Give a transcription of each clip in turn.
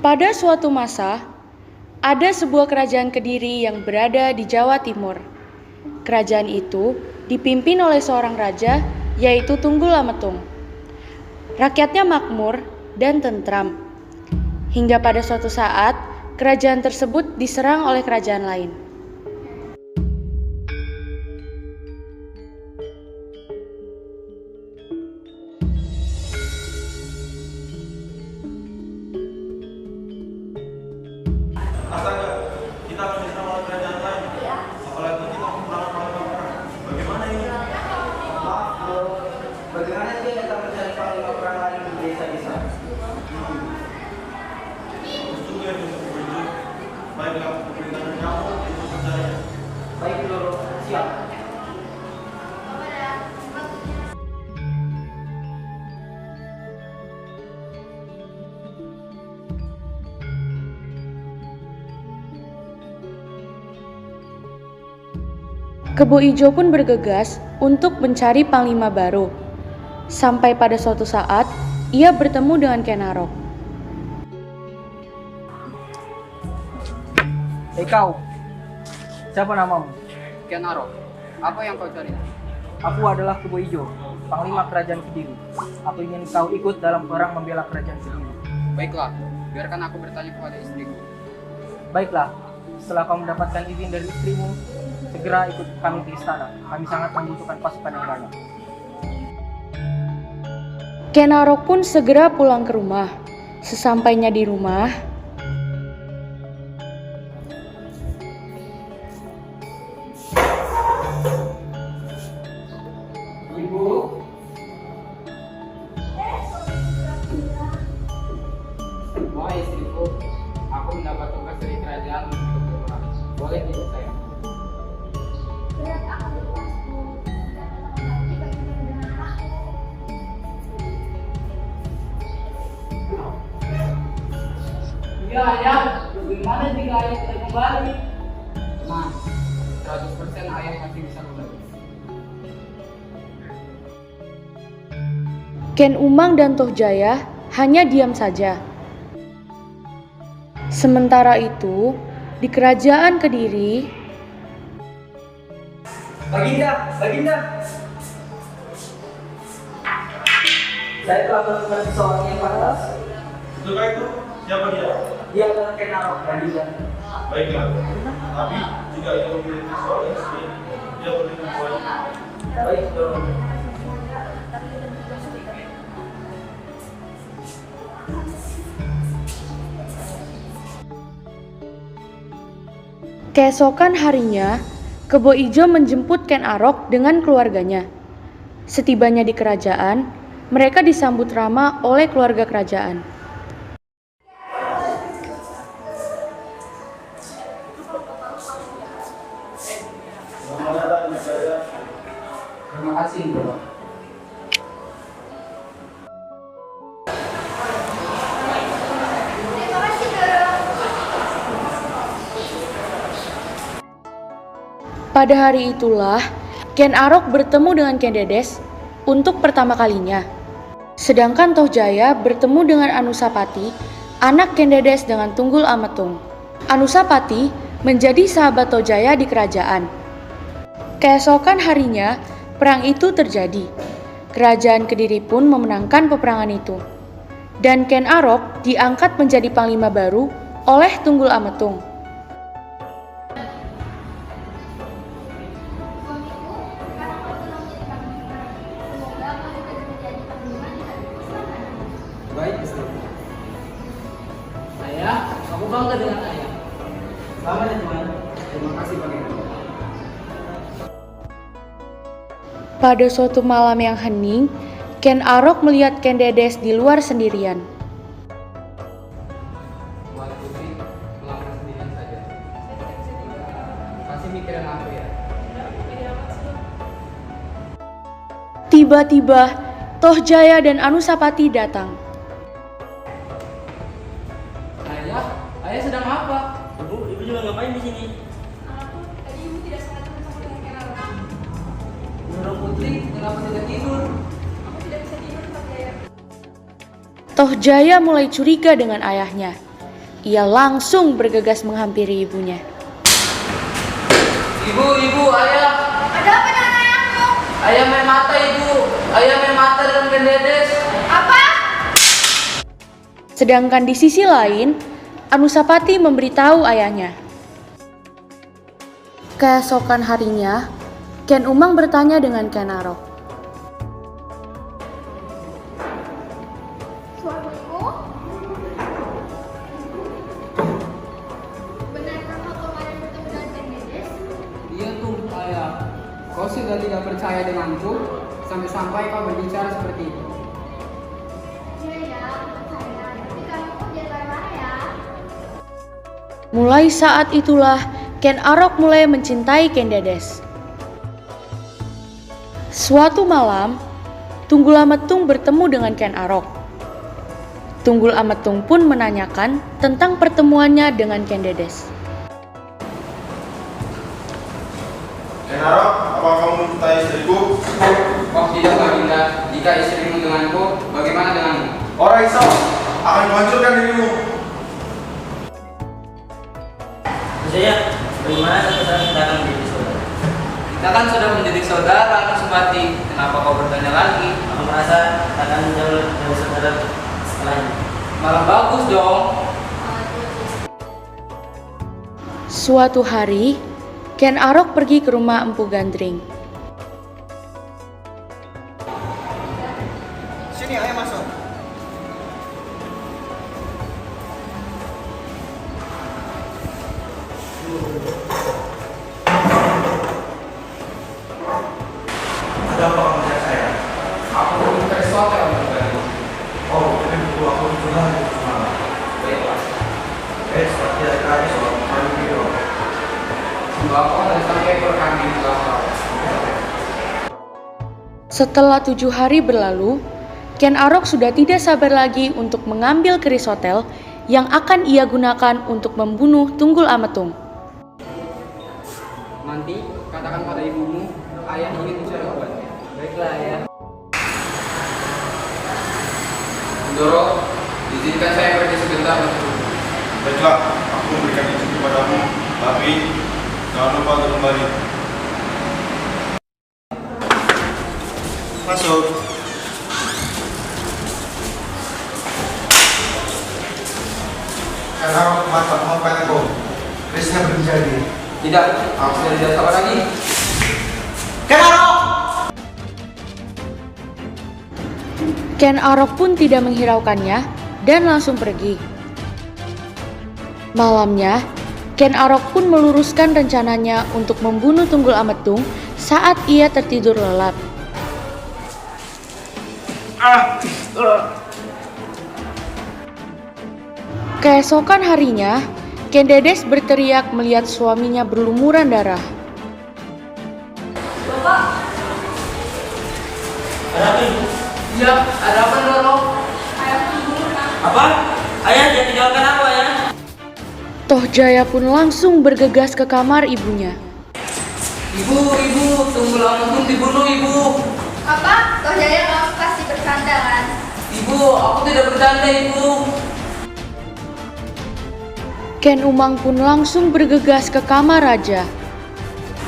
Pada suatu masa, ada sebuah kerajaan Kediri yang berada di Jawa Timur. Kerajaan itu dipimpin oleh seorang raja, yaitu Tunggul Ametung. Rakyatnya makmur dan tentram. Hingga pada suatu saat, kerajaan tersebut diserang oleh kerajaan lain. Astaga, kita akan diserang oleh kerajaan lain. Apalagi kita menggunakan panglima perang. Bagaimana ini? Maaf, bro. Bagaimana sih kita mencari panglima perang lain di desa-desa? Sungguh ya, Mr. Baiklah, pemerintahan kamu itu percaya. Baik, bro. Siap. Kebo Ijo pun bergegas untuk mencari panglima baru. Sampai pada suatu saat, ia bertemu dengan Ken Arok. Hei kau, siapa namamu? Ken Arok, apa yang kau cari? Aku adalah Kebo Ijo, panglima kerajaan Kediri. Aku ingin kau ikut dalam perang membela kerajaan Kediri. Baiklah, biarkan aku bertanya kepada istriku. Baiklah, setelah kau mendapatkan izin dari istrimu, segera ikut kami ke istana. Kami sangat membutuhkan pasukan yang banyak. Ken Arok pun segera pulang ke rumah. Sesampainya di rumah, Ibu, Wahai istriku, aku mendapat tugas dari kerajaan untuk berperang. Boleh tidak saya? Iya, ayah. Bagaimana jika ayah tidak kembali? Nah, 100% ayah masih bisa kembali. Ken Umang dan Toh Jaya hanya diam saja. Sementara itu, di kerajaan Kediri, Baginda, Baginda. Saya telah menemukan seseorang yang pantas. Betulkah itu? Siapa dia? Dia adalah Ken Arok, Baginda. Baiklah. Tapi jika ia memiliki seorang istri, dia boleh membuatnya. Baik, bro. keesokan harinya, Kebo Ijo menjemput Ken Arok dengan keluarganya. Setibanya di kerajaan, mereka disambut ramah oleh keluarga kerajaan. Selamat datang, Jaya. Terima kasih, bro. Pada hari itulah, Ken Arok bertemu dengan Ken Dedes untuk pertama kalinya. Sedangkan Toh Jaya bertemu dengan Anusapati, anak Ken Dedes dengan Tunggul Ametung. Anusapati menjadi sahabat Toh Jaya di kerajaan. Keesokan harinya, perang itu terjadi. Kerajaan Kediri pun memenangkan peperangan itu. Dan Ken Arok diangkat menjadi panglima baru oleh Tunggul Ametung. Baik, istriku. Ayah, aku bangga dengan ayah. Selamat ya, teman. Terima kasih, Baginda. Pada suatu malam yang hening, Ken Arok melihat Ken Dedes di luar sendirian. Wahai putri, pulang sendirian saja. Kasih mikirin aku ya. Tiba-tiba, Toh Jaya dan Anusapati datang. Ayah sedang apa? Ibu juga ngapain di sini? Tadi ibu tidak sengaja bersama dengan Ken Arok. Menurut putri, kenapa tidak tidur? Aku tidak bisa tidur, Pak Jaya. Toh Jaya mulai curiga dengan ayahnya. ia langsung bergegas menghampiri ibunya. Ibu, ayah. Ada apa dengan ayahmu? Ayah main mata, ibu. Ayah main mata dengan Ken Dedes. Apa? Sedangkan di sisi lain, Anusapati memberitahu ayahnya. Keesokan harinya, Ken Umang bertanya dengan Ken Arok. Suamiku? Benarkah kau kemarin bertemu dengan Ken Dedes? Iya tuh, ayah. Kau sudah tidak percaya denganku, sampai-sampai kau berbicara seperti itu. Iya ya, percaya. Tapi kamu kok jangan marah-marah ya. Mulai saat itulah, Ken Arok mulai mencintai Ken Dedes. Suatu malam, Tunggul Ametung bertemu dengan Ken Arok. Tunggul Ametung pun menanyakan tentang pertemuannya dengan Ken Dedes. Ken Arok, apa kamu mencintai istriku? Oh tidak, Baginda. Jika istrimu denganku, bagaimana denganmu? Orang risau, akan menghancurkan dirimu. Saya, bagaimana sekarang kita akan menjadi saudara? Kita kan sudah menjadi saudara, Anusapati. Kenapa kau bertanya lagi? Aku merasa akan jauh dari saudara setelahnya. Malah bagus dong. Suatu hari, Ken Arok pergi ke rumah Empu Gandring. Sini, ayo masuk. Ada apa kamu cari saya? Aku belum tersotel menurutmu. Oh, ini buku aku sudah semalam. Baiklah. Seperti ada kali soal main video. Bapak dan sampai kami di belakang. Setelah 7 hari berlalu, Ken Arok sudah tidak sabar lagi untuk mengambil keris hotel yang akan ia gunakan untuk membunuh Tunggul Ametung. Nanti katakan pada ibumu, ayah ingin mencari obatnya. Baiklah ya. Doro, izinkan saya pergi sebentar. Baiklah, aku memberikan izin kepadamu, tapi jangan lupa untuk kembali. Masuk. Karena aku mata mau pengen kok, Krisnya berjadi. Tidak, aku sudah tidak sabar lagi. Ken Arok pun tidak menghiraukannya dan langsung pergi. Malamnya, Ken Arok pun meluruskan rencananya untuk membunuh Tunggul Ametung saat ia tertidur lelap. Keesokan harinya, Ken Dedes berteriak melihat suaminya berlumuran darah. Bapak, Ada apa ibu? Iya, ada apa Doro? ayahmu dibunuh nak. Apa? Ayah, jangan tinggalkan aku ayah. Toh Jaya pun langsung bergegas ke kamar ibunya. Ibu, Tunggul Ametung dibunuh, Ibu. Apa? Toh Jaya kamu pasti bercanda kan? Ibu, aku tidak bercanda, Ibu. Ken Umang pun langsung bergegas ke kamar raja.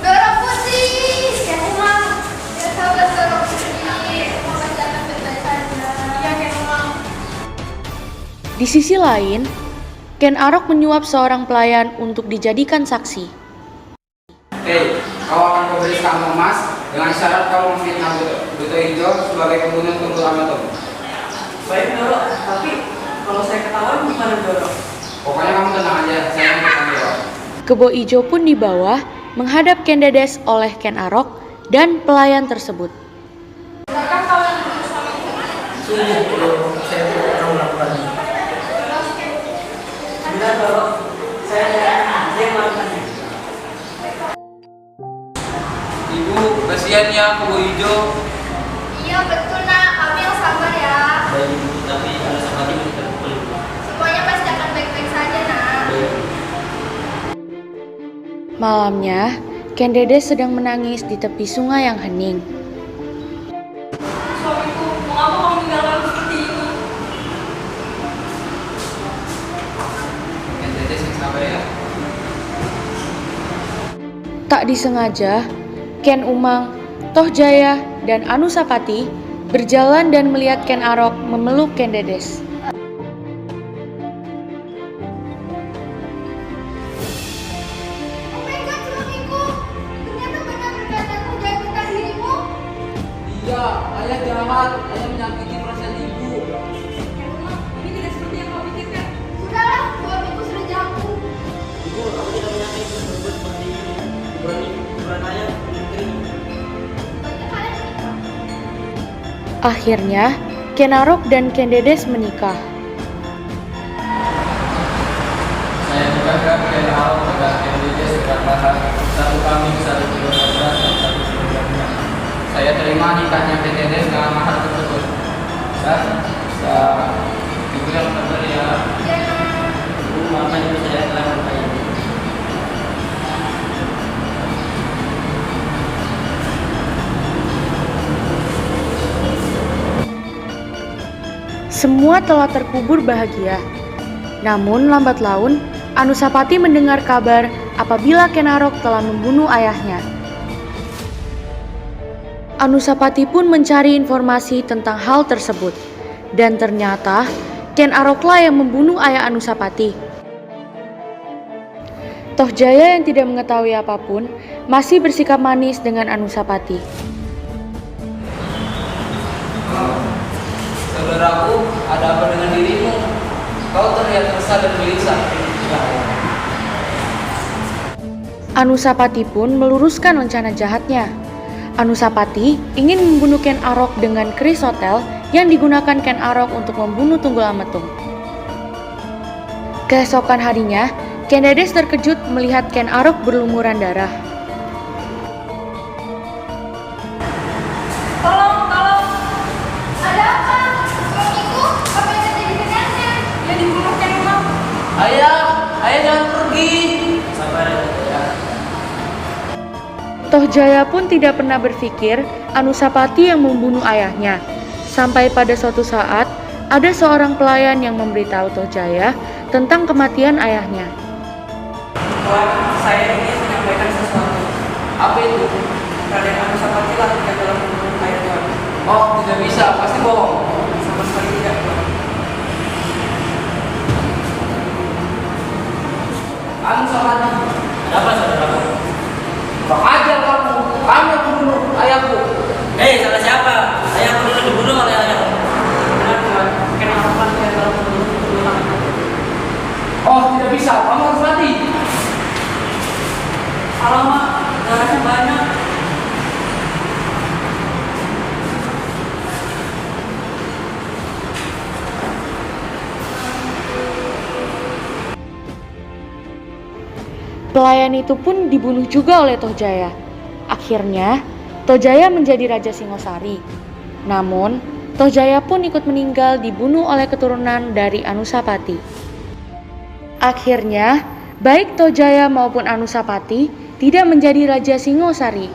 Doro Putih, Ken Umang. Ya sabar Doro Putih. Mohon jangan bercanda. Iya Ken Umang. Di sisi lain, Ken Arok menyuap seorang pelayan untuk dijadikan saksi. Hei, kau akan kuberi kamu emas dengan syarat kau memfitnah Buto Hijau sebagai pembunuh Tunggul Ametung. Baik Doro, tapi kalau saya ketahuan gimana Doro? Pokoknya kamu tenang aja, saya yang bertanggung jawab. Kebo Ijo pun dibawa menghadap Ken Dedes oleh Ken Arok dan pelayan tersebut. Benarkah kau yang membunuh suamiku? Sungguh Doro, saya tidak pernah melakukannya. Benar Doro, saya yang melakukannya. Ibu, kasihan ya Kebo Ijo. Iya betul nak, kami yang sabar ya. Baik ibu, tapi ada seperti ini terpukul. Semuanya pasti akan baik-baik saja nak. Malamnya, Ken Dedes sedang menangis di tepi sungai yang hening. Suamiku, mengapa kau meninggalkan seperti ini? Tak disengaja, Ken Umang, Tohjaya, dan Anusapati berjalan dan melihat Ken Arok memeluk Ken Dedes. Oh my god, suamiku. Ternyata benar berkata kau jahat tentang dirimu. Iya, ayah jahat. Ayah menyakiti perasaan ibu. Ini tidak seperti yang kau pikirkan. Sudahlah, suamiku sudah jatuh. Ibu, aku tidak menyakiti berbuat seperti ini. Bukan ayah menyakiti. Sebaiknya kalian menikah. Akhirnya, Ken Arok dan Ken Dedes menikah. Saya juga Ken Arok dan Ken Dedes berkata, satu kambing, satu kilo beras, dan satu kilo minyak. Saya terima nikahnya Ken Dedes dengan mahar tersebut. Dan ibu yang benar ya. Ibu, maafkan ibu saya telah melukai ibu. Semua telah terkubur bahagia. Namun lambat laun, Anusapati mendengar kabar apabila Ken Arok telah membunuh ayahnya. Anusapati pun mencari informasi tentang hal tersebut. Dan ternyata, Ken Aroklah yang membunuh ayah Anusapati. Tohjaya yang tidak mengetahui apapun, masih bersikap manis dengan Anusapati. Saudaraku, ada apa dengan dirimu? Kau terlihat resah dan gelisah. Anusapati pun meluruskan rencana jahatnya. Anusapati ingin membunuh Ken Arok dengan keris hotel yang digunakan Ken Arok untuk membunuh Tunggul Ametung. Keesokan harinya, Ken Dedes terkejut melihat Ken Arok berlumuran darah. Tolong. Ada apa? Suamiku, apa yang terjadi dengannya? Dia dibunuh Ken Umang. Ayah jangan pergi. Sabar ya. Tohjaya pun tidak pernah berpikir Anusapati yang membunuh ayahnya. Sampai pada suatu saat, ada seorang pelayan yang memberitahu Tohjaya tentang kematian ayahnya. Tuan, saya ingin menyampaikan sesuatu. Apa itu? Raden Anusapati lah yang telah membunuh ayah Tuan. Oh, tidak bisa, pasti bohong. Sama sekali tidak, Tuan. Anusapati, ada apa saudaraku? Bang ajar kamu yang membunuh ayahku. Salah siapa? Ayahku dulu dibunuh oleh ayahku. Benar, Tuan. Ken Arok lah yang telah membunuh Tunggul Ametung. Oh, tidak bisa, kamu harus mati. Alamak, darahnya banyak. Pelayan itu pun dibunuh juga oleh Tohjaya. Akhirnya, Tohjaya menjadi Raja Singosari. Namun, Tohjaya pun ikut meninggal dibunuh oleh keturunan dari Anusapati. Akhirnya, baik Tohjaya maupun Anusapati tidak menjadi Raja Singosari.